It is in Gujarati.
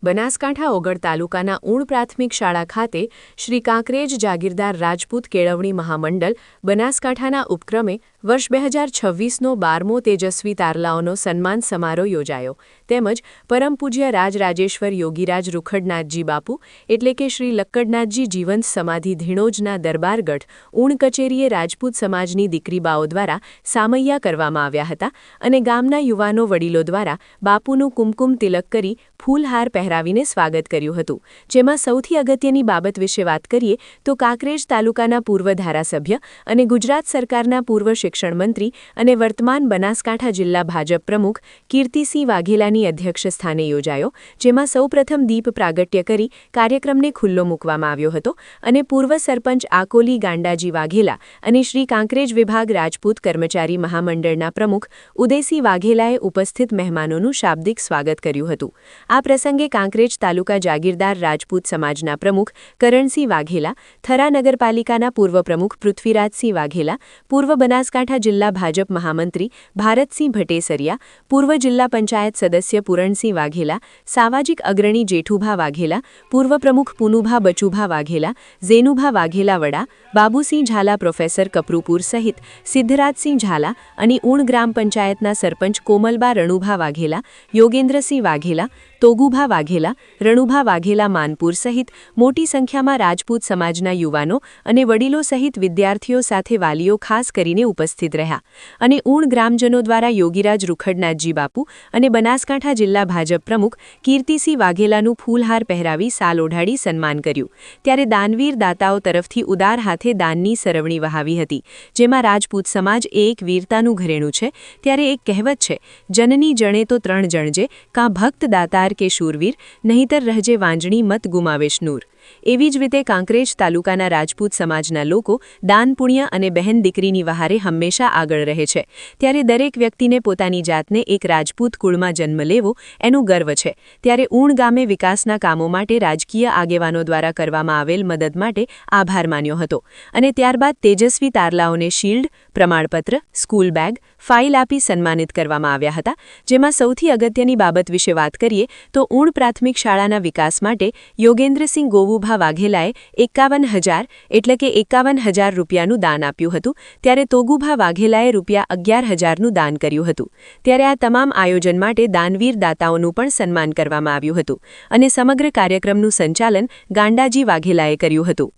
બનાસકાંઠા ઓગળ તાલુકાના ઊણ પ્રાથમિક શાળા ખાતે શ્રી કાંકરેજ જાગીરદાર રાજપૂત કેળવણી મહામંડળ બનાસકાંઠાના ઉપક્રમે વર્ષ 2026નો 12મો તેજસ્વી તારલાઓનો સન્માન સમારોહ યોજાયો તેમજ પરમ પૂજ્ય રાજરાજેશ્વર યોગીરાજ રૂખડનાથજી બાપુ એટલે કે શ્રી લક્કડનાથજી જીવંત સમાધિ ધીણોજના દરબારગઢ ઊણ કચેરીએ રાજપૂત સમાજની દીકરીબાઓ દ્વારા સામૈયા કરવામાં આવ્યા હતા અને ગામના યુવાનો વડીલો દ્વારા બાપુનું કુમકુમ તિલક કરી ફૂલહાર પહેરાવીને સ્વાગત કર્યું હતું જેમાં સૌથી અગત્યની બાબત વિશે વાત કરીએ તો કાંકરેજ તાલુકાના પૂર્વ ધારાસભ્ય અને ગુજરાત સરકારના પૂર્વ શિક્ષણ મંત્રી અને વર્તમાન બનાસકાંઠા જિલ્લા ભાજપ પ્રમુખ કીર્તિસિંહ વાઘેલાની અધ્યક્ષસ્થાને યોજાયો જેમાં સૌપ્રથમ દીપ પ્રાગટ્ય કરી કાર્યક્રમને ખુલ્લો મૂકવામાં આવ્યો હતો અને પૂર્વ સરપંચ આકોલી ગાંડાજી વાઘેલા અને શ્રી કાંકરેજ વિભાગ રાજપૂત કર્મચારી મહામંડળના પ્રમુખ ઉદયસિંહ વાઘેલાએ ઉપસ્થિત મહેમાનોનું શાબ્દિક સ્વાગત કર્યું હતું આ પ્રસંગે કાંકરેજ તાલુકા જાગીરદાર રાજપૂત સમાજના પ્રમુખ કરણસિંહ વાઘેલા થરા નગરપાલિકાના પૂર્વ પ્રમુખ પૃથ્વીરાજસિંહ વાઘેલા પૂર્વ બનાસકાંઠા જિલ્લા ભાજપ મહામંત્રી ભારતસિંહ ભટેસરિયા પૂર્વ જિલ્લા પંચાયત સદસ્ય પૂરણસિંહ વાઘેલા સામાજિક અગ્રણી જેઠુભા વાઘેલા પૂર્વ પ્રમુખ પુનુભા બચુભા વાઘેલા ઝેનુભા વાઘેલા વડા બાબુસિંહ ઝાલા પ્રોફેસર કપરૂપુર સહિત સિદ્ધરાજસિંહ ઝાલા અને ઊણ ગ્રામ પંચાયતના સરપંચ કોમલબા રણુભા વાઘેલા યોગેન્દ્રસિંહ વાઘેલા તોગુભા વાઘેલા રણુભા વાઘેલા માનપુર સહિત મોટી સંખ્યામાં રાજપૂત સમાજના યુવાનો અને વડીલો સહિત વિદ્યાર્થીઓ સાથે વાલીઓ ખાસ કરીને ઉપસ્થિત રહ્યા અને ઊણ ગ્રામજનો દ્વારા યોગીરાજ રૂખડનાથજી બાપુ અને બનાસકાંઠા જિલ્લા ભાજપ પ્રમુખ કીર્તિસિંહ વાઘેલાનું ફૂલહાર પહેરાવી સાલ ઓઢાડી સન્માન કર્યું ત્યારે દાનવીર દાતાઓ તરફથી ઉદાર હાથે દાનની સરવણી વહાવી હતી જેમાં રાજપૂત સમાજ એ એક વીરતાનું ઘરેણું છે ત્યારે એક કહેવત છે જનની જણે તો ત્રણ જણજે કાં ભક્ત દાતાર કે શૂરવીર નહીતર રહેજે વાંજણી મત ગુમાવેશ નૂર એવી જ રીતે કાંકરેજ તાલુકાના રાજપૂત સમાજના લોકો દાન પુણ્ય અને બહેન દીકરીની વહારે હંમેશા આગળ રહે છે ત્યારે દરેક વ્યક્તિને પોતાની જાતને એક રાજપૂત કુળમાં જન્મ લેવો એનું ગર્વ છે ત્યારે ઊણ ગામે વિકાસના કામો માટે રાજકીય આગેવાનો દ્વારા કરવામાં આવેલ મદદ માટે આભાર માન્યો હતો અને ત્યારબાદ તેજસ્વી તારલાઓને શિલ્ડ પ્રમાણપત્ર સ્કૂલ બેગ ફાઇલ આપી સન્માનિત કરવામાં આવ્યા હતા જેમાં સૌથી અગત્યની બાબત વિશે વાત કરીએ તો ઊણ પ્રાથમિક શાળાના વિકાસ માટે યોગેન્દ્રસિંહ ગોવુભા વાઘેલાએ 51,000 એટલે કે 51,000 રૂપિયાનું દાન આપ્યું હતું ત્યારે તોગુભા વાઘેલાએ ₹11,000નું દાન કર્યું હતું ત્યારે આ તમામ આયોજન માટે દાનવીર દાતાઓનું પણ સન્માન કરવામાં આવ્યું હતું અને સમગ્ર કાર્યક્રમનું સંચાલન ગાંડાજી વાઘેલાએ કર્યું હતું